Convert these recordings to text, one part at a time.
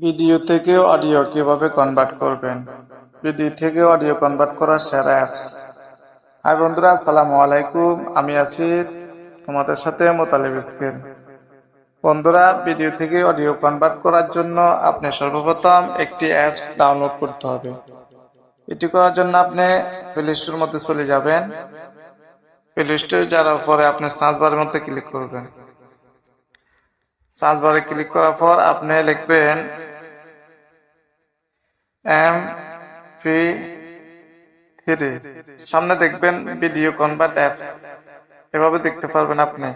Video থেকে audio কিভাবে convert করবেন? ভিডিও থেকে অডিও কনভার্ট করার সেরা অ্যাপস। হাই বন্ধুরা, আসসালামু আলাইকুম। আমি আছি তোমাদের সাথে মোতালেব স্কিল। বন্ধুরা, ভিডিও থেকে অডিও কনভার্ট করার জন্য আপনি সর্বপ্রথম একটি অ্যাপস ডাউনলোড করতে হবে। এটি করার জন্য আপনি প্লে স্টোরের মধ্যে চলে যাবেন। প্লে স্টোরে যাওয়ার পরে আপনি সার্চ বারের মধ্যে ক্লিক করবেন। সার্চ বারে ক্লিক করার পর আপনি লিখবেন MP3। সামনে দেখবেন ভিডিও কনভার্ট অ্যাপস, এভাবে দেখতে পারবেন। আপনি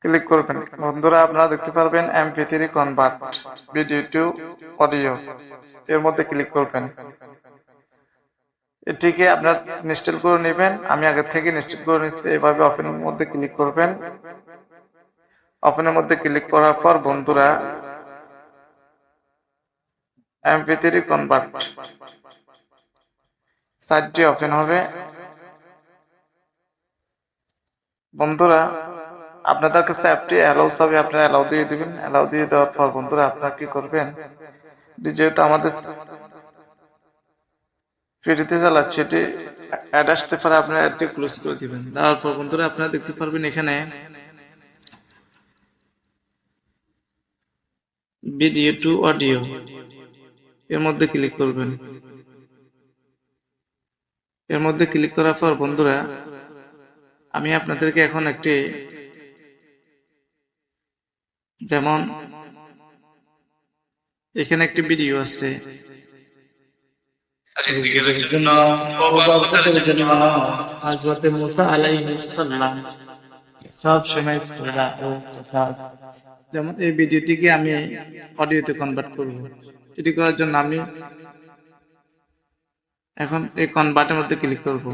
ক্লিক করবেন। বন্ধুরা, আপনারা দেখতে পারবেন MP3 convert video two audio, এর মধ্যে ক্লিক করবেন। এটিকে আপনার ইনস্টল করে নেবেন। আমি আগে থেকে ইনস্টল করে নিচ্ছি। এভাবে ওপেনের মধ্যে ক্লিক করবেন। ওপেনের মধ্যে ক্লিক করার পর বন্ধুরা MP3 কনভার্ট সাইটটি ওপেন হবে। বন্ধুরা, আপনাদের কাছে অ্যাপটি অ্যালাউ চাবে, আপনারা অ্যালাউ দিয়ে দিবেন। অ্যালাউ দিয়ে দেওয়ার পর বন্ধুরা আপনারা কি করবেন, যেহেতু আমাদের ফ্রিতে চালাচ্ছে, এটি অ্যাড আসতে পারে, আপনারা অ্যাডটি ক্লোজ করে দিবেন। দেওয়ার পর বন্ধুরা আপনারা দেখতে পারবেন এখানে ভিডিও টু অডিও, এর মধ্যে ক্লিক করবেন। এর মধ্যে ক্লিক করার পর বন্ধুরা আমি আপনাদেরকে এখন একটি, যেমন এখানে একটি ভিডিও আছে, যেমন এই ভিডিওটিকে আমি অডিওতে কনভার্ট করব। এটি করার জন্য আমি এখন এই কনভার্টের মধ্যে ক্লিক করব।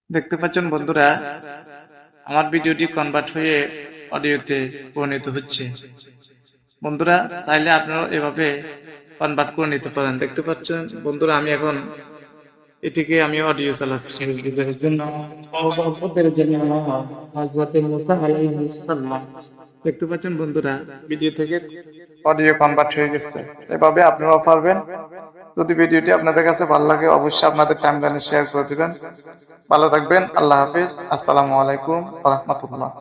দেখতে পাচ্ছেন বন্ধুরা আমার ভিডিওটি কনভার্ট হয়ে অডিওতে পরিণত হচ্ছে। বন্ধুরা চাইলে আপনারা এভাবে কনভার্ট করে নিতে পারেন। দেখতে পাচ্ছেন বন্ধুরা আমি এখন এটিকে আমি অডিও চালাচ্ছি। দেখতে পাচ্ছেন বন্ধুরা ভিডিও থেকে অডিও কনভার্ট হয়ে গেছে। এভাবে আপনারাও পারবেন। যদি ভিডিওটি আপনাদের কাছে ভালো লাগে অবশ্যই আপনাদের টাইমলাইনে শেয়ার করে দিবেন। ভালো থাকবেন। আল্লাহ হাফিজ। আসসালামু আলাইকুম ওয়া রাহমাতুল্লাহ।